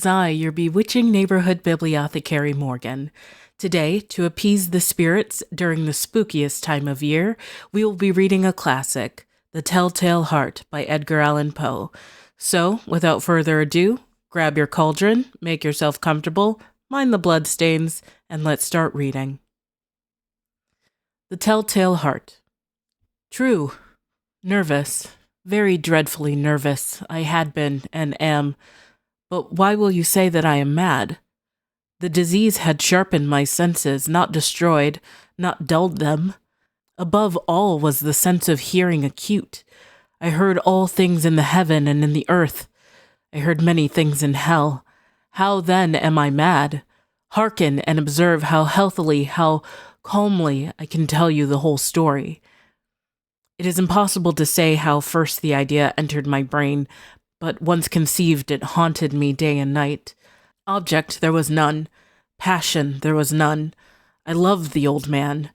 is I, your bewitching neighborhood bibliothecary Morgan. Today, to appease the spirits during the spookiest time of year, we will be reading a classic, The Telltale Heart by Edgar Allan Poe. So, without further ado, grab your cauldron, make yourself comfortable, mind the bloodstains, and let's start reading. The Telltale Heart. True. Nervous. Very dreadfully nervous. I had been, and am. But why will you say that I am mad? The disease had sharpened my senses, not destroyed, not dulled them. Above all was the sense of hearing acute. I heard all things in the heaven and in the earth. I heard many things in hell. How then am I mad? Hearken and observe how healthily, how calmly I can tell you the whole story. It is impossible to say how first the idea entered my brain, but once conceived it haunted me day and night. Object there was none. Passion there was none. I loved the old man.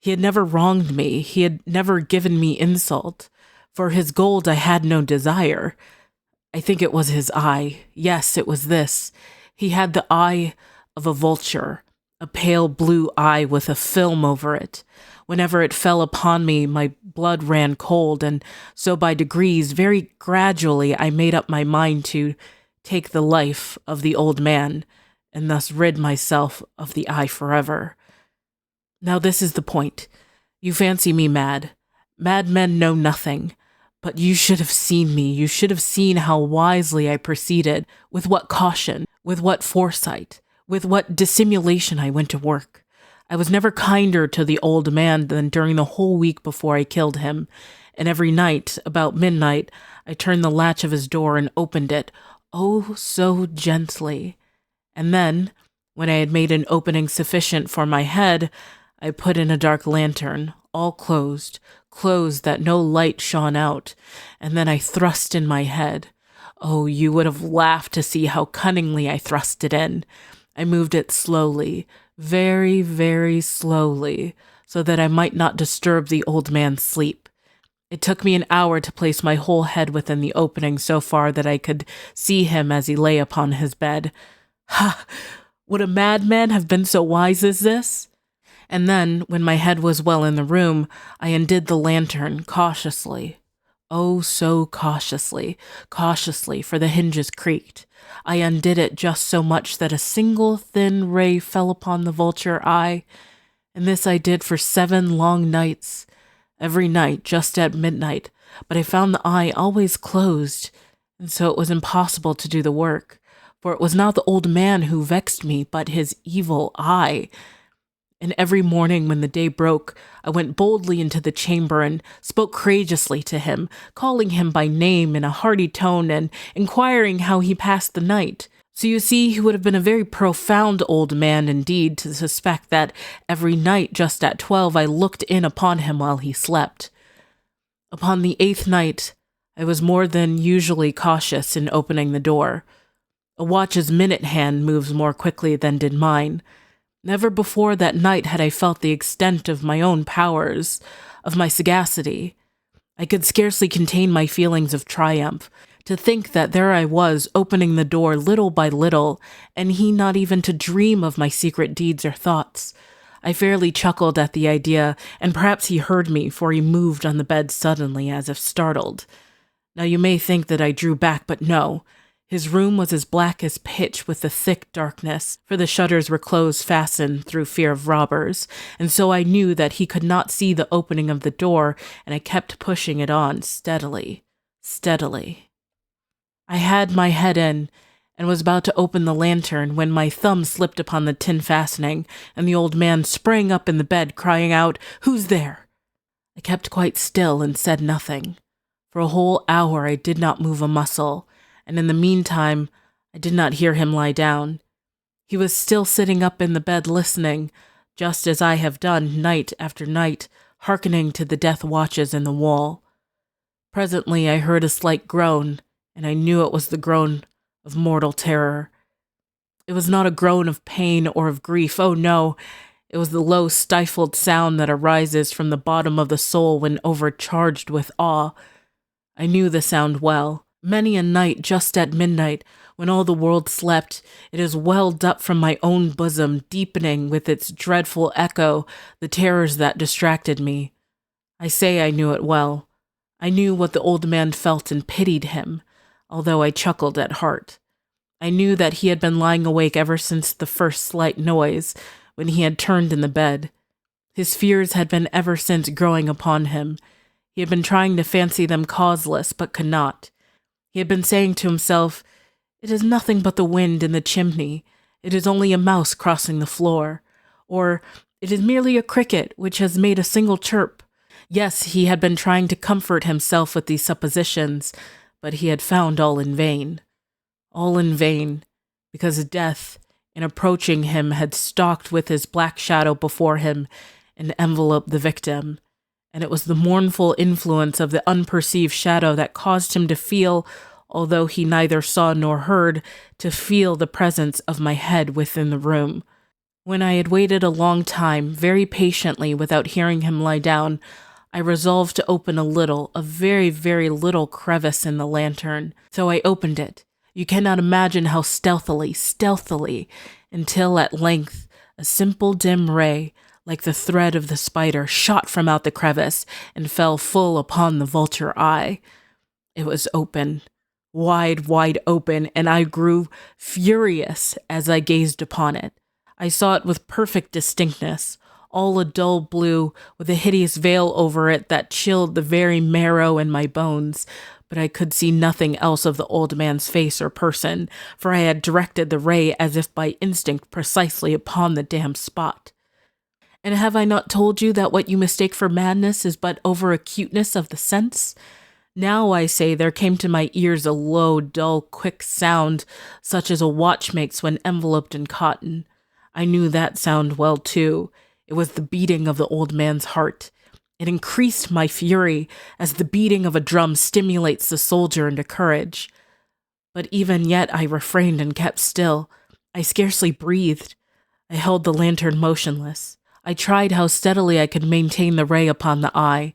He had never wronged me. He had never given me insult. For his gold I had no desire. I think it was his eye. Yes, it was this. He had the eye of a vulture, a pale blue eye with a film over it. Whenever it fell upon me, my blood ran cold, and so by degrees, very gradually, I made up my mind to take the life of the old man, and thus rid myself of the eye forever. Now this is the point. You fancy me mad. Madmen know nothing. But you should have seen me. You should have seen how wisely I proceeded, with what caution, with what foresight, with what dissimulation I went to work. I was never kinder to the old man than during the whole week before I killed him, and every night, about midnight, I turned the latch of his door and opened it, oh, so gently. And then, when I had made an opening sufficient for my head, I put in a dark lantern, all closed that no light shone out, and then I thrust in my head. Oh, you would have laughed to see how cunningly I thrust it in. I moved it slowly, very, very slowly, so that I might not disturb the old man's sleep. It took me an hour to place my whole head within the opening so far that I could see him as he lay upon his bed. Ha! Would a madman have been so wise as this? And then, when my head was well in the room, I undid the lantern cautiously. Oh, so cautiously, for the hinges creaked. I undid it just so much that a single thin ray fell upon the vulture eye, and this I did for 7 long nights, every night just at midnight, but I found the eye always closed, and so it was impossible to do the work, for it was not the old man who vexed me, but his evil eye. And every morning when the day broke, I went boldly into the chamber and spoke courageously to him, calling him by name in a hearty tone and inquiring how he passed the night. So you see, he would have been a very profound old man indeed to suspect that every night just at 12 I looked in upon him while he slept. Upon the 8th night, I was more than usually cautious in opening the door. A watch's minute hand moves more quickly than did mine. Never before that night had I felt the extent of my own powers, of my sagacity. I could scarcely contain my feelings of triumph, to think that there I was opening the door little by little, and he not even to dream of my secret deeds or thoughts. I fairly chuckled at the idea, and perhaps he heard me, for he moved on the bed suddenly as if startled. Now you may think that I drew back, but no. His room was as black as pitch with the thick darkness, for the shutters were closed fastened through fear of robbers, and so I knew that he could not see the opening of the door, and I kept pushing it on steadily. I had my head in, and was about to open the lantern when my thumb slipped upon the tin fastening, and the old man sprang up in the bed, crying out, "Who's there?" I kept quite still and said nothing. For a whole hour I did not move a muscle, and in the meantime, I did not hear him lie down. He was still sitting up in the bed listening, just as I have done night after night, hearkening to the death watches in the wall. Presently I heard a slight groan, and I knew it was the groan of mortal terror. It was not a groan of pain or of grief, oh no, it was the low stifled sound that arises from the bottom of the soul when overcharged with awe. I knew the sound well. Many a night, just at midnight, when all the world slept, it has welled up from my own bosom, deepening with its dreadful echo the terrors that distracted me. I say I knew it well. I knew what the old man felt and pitied him, although I chuckled at heart. I knew that he had been lying awake ever since the first slight noise, when he had turned in the bed. His fears had been ever since growing upon him. He had been trying to fancy them causeless, but could not. He had been saying to himself, "It is nothing but the wind in the chimney. It is only a mouse crossing the floor." Or, "It is merely a cricket which has made a single chirp." Yes, he had been trying to comfort himself with these suppositions, but he had found all in vain. All in vain, because death, in approaching him, had stalked with his black shadow before him and enveloped the victim. And it was the mournful influence of the unperceived shadow that caused him to feel, although he neither saw nor heard, to feel the presence of my head within the room. When I had waited a long time, very patiently, without hearing him lie down, I resolved to open a very, very little crevice in the lantern. So I opened it. You cannot imagine how stealthily, until at length a simple dim ray, like the thread of the spider, shot from out the crevice and fell full upon the vulture eye. It was open, wide open, and I grew furious as I gazed upon it. I saw it with perfect distinctness, all a dull blue, with a hideous veil over it that chilled the very marrow in my bones, but I could see nothing else of the old man's face or person, for I had directed the ray as if by instinct precisely upon the damned spot. And have I not told you that what you mistake for madness is but over-acuteness of the sense? Now, I say, there came to my ears a low, dull, quick sound, such as a watch makes when enveloped in cotton. I knew that sound well, too. It was the beating of the old man's heart. It increased my fury, as the beating of a drum stimulates the soldier into courage. But even yet I refrained and kept still. I scarcely breathed. I held the lantern motionless. I tried how steadily I could maintain the ray upon the eye.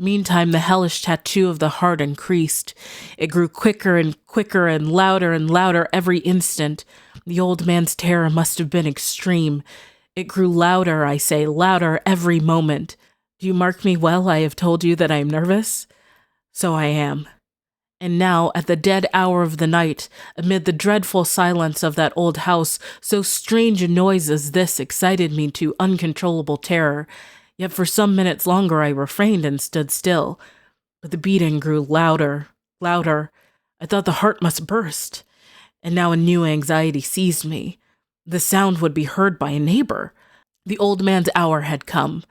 Meantime, the hellish tattoo of the heart increased. It grew quicker and louder every instant. The old man's terror must have been extreme. It grew louder, I say, louder every moment. Do you mark me well? I have told you that I am nervous. So I am. And now, at the dead hour of the night, amid the dreadful silence of that old house, so strange a noise as this excited me to uncontrollable terror. Yet for some minutes longer I refrained and stood still. But the beating grew louder. I thought the heart must burst. And now a new anxiety seized me. The sound would be heard by a neighbor. The old man's hour had come.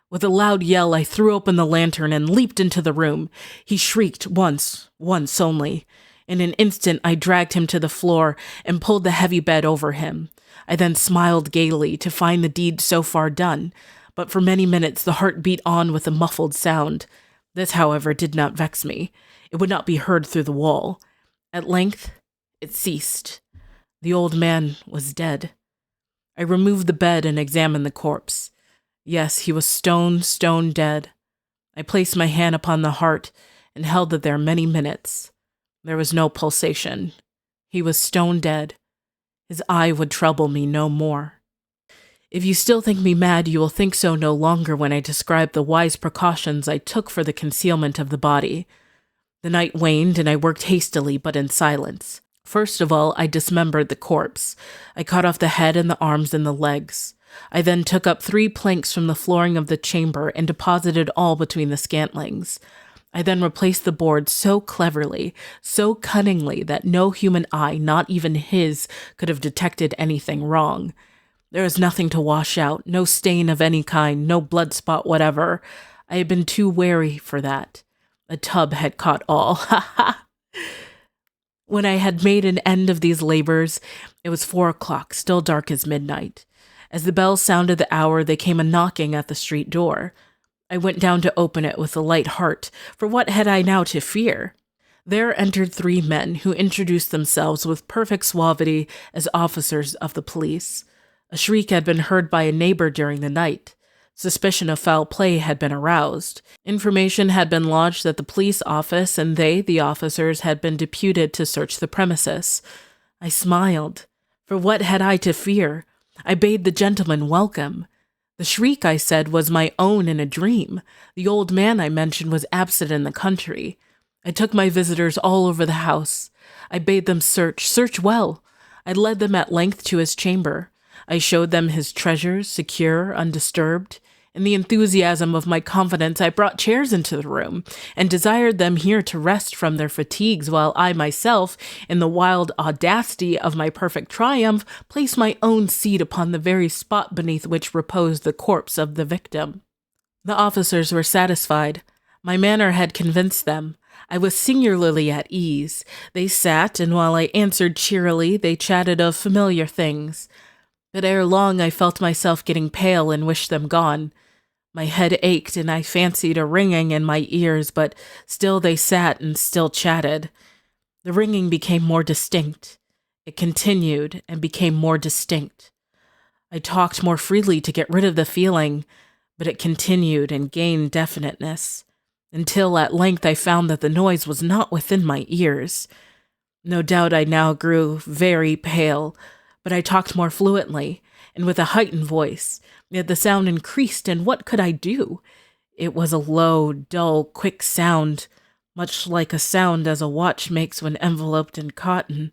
With a loud yell, I threw open the lantern and leaped into the room. He shrieked once only. In an instant, I dragged him to the floor and pulled the heavy bed over him. I then smiled gaily to find the deed so far done, but for many minutes the heart beat on with a muffled sound. This, however, did not vex me. It would not be heard through the wall. At length, it ceased. The old man was dead. I removed the bed and examined the corpse. Yes, he was stone dead. I placed my hand upon the heart and held it there many minutes. There was no pulsation. He was stone dead. His eye would trouble me no more. If you still think me mad, you will think so no longer when I describe the wise precautions I took for the concealment of the body. The night waned, and I worked hastily but in silence. First of all, I dismembered the corpse. I cut off the head and the arms and the legs. I then took up 3 planks from the flooring of the chamber and deposited all between the scantlings. I then replaced the board so cleverly, so cunningly, that no human eye, not even his, could have detected anything wrong. There was nothing to wash out, no stain of any kind, no blood spot whatever. I had been too wary for that. A tub had caught all. Ha ha! When I had made an end of these labors, it was 4 o'clock, still dark as midnight. As the bells sounded the hour, there came a knocking at the street door. I went down to open it with a light heart, for what had I now to fear? There entered 3 men, who introduced themselves with perfect suavity as officers of the police. A shriek had been heard by a neighbor during the night. Suspicion of foul play had been aroused. Information had been lodged at the police office, and they, the officers, had been deputed to search the premises. I smiled. For what had I to fear? I bade the gentleman welcome. The shriek, I said, was my own in a dream. The old man I mentioned was absent in the country. I took my visitors all over the house. I bade them search well. I led them at length to his chamber. I showed them his treasures, secure, undisturbed. In the enthusiasm of my confidence, I brought chairs into the room and desired them here to rest from their fatigues, while I myself, in the wild audacity of my perfect triumph, placed my own seat upon the very spot beneath which reposed the corpse of the victim. The officers were satisfied. My manner had convinced them. I was singularly at ease. They sat, and while I answered cheerily, they chatted of familiar things. But ere long I felt myself getting pale and wished them gone. My head ached, and I fancied a ringing in my ears, but still they sat and still chatted. The ringing became more distinct. It continued and became more distinct. I talked more freely to get rid of the feeling, but it continued and gained definiteness, until at length I found that the noise was not within my ears. No doubt I now grew very pale, but I talked more fluently, and with a heightened voice, yet the sound increased, and what could I do? It was a low, dull, quick sound, much like a sound as a watch makes when enveloped in cotton.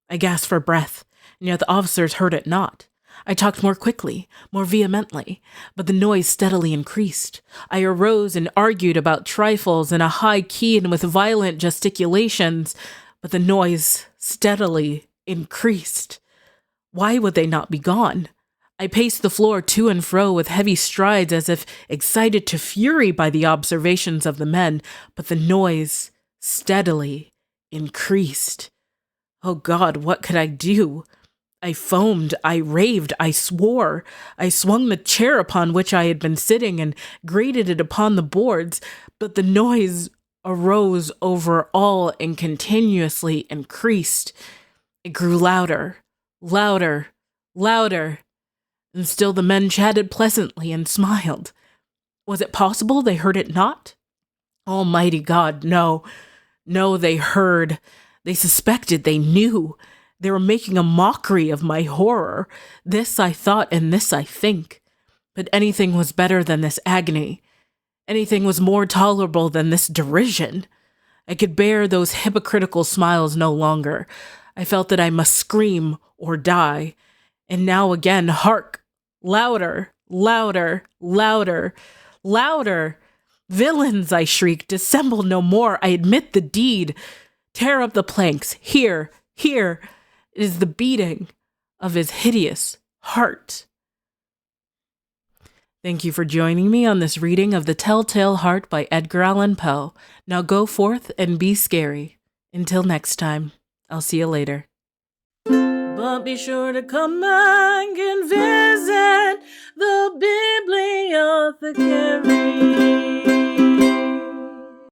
I gasped for breath, and yet the officers heard it not. I talked more quickly, more vehemently, but the noise steadily increased. I arose and argued about trifles in a high key and with violent gesticulations, but the noise steadily increased. Why would they not be gone? I paced the floor to and fro with heavy strides as if excited to fury by the observations of the men, but the noise steadily increased. Oh God, what could I do? I foamed, I raved, I swore. I swung the chair upon which I had been sitting and grated it upon the boards, but the noise arose over all and continuously increased. It grew louder, louder, louder, and still the men chatted pleasantly and smiled. Was it possible they heard it not? Almighty God, no. No, they heard. They suspected, they knew. They were making a mockery of my horror. This I thought, and this I think. But anything was better than this agony. Anything was more tolerable than this derision. I could bear those hypocritical smiles no longer. I felt that I must scream or die. And now again, hark! Louder, louder, louder, louder! Villains, I shrieked, dissemble no more. I admit the deed. Tear up the planks. Here, here. It is the beating of his hideous heart. Thank you for joining me on this reading of The Telltale Heart by Edgar Allan Poe. Now go forth and be scary. Until next time, I'll see you later. But be sure to come back and visit the Bibliothecary.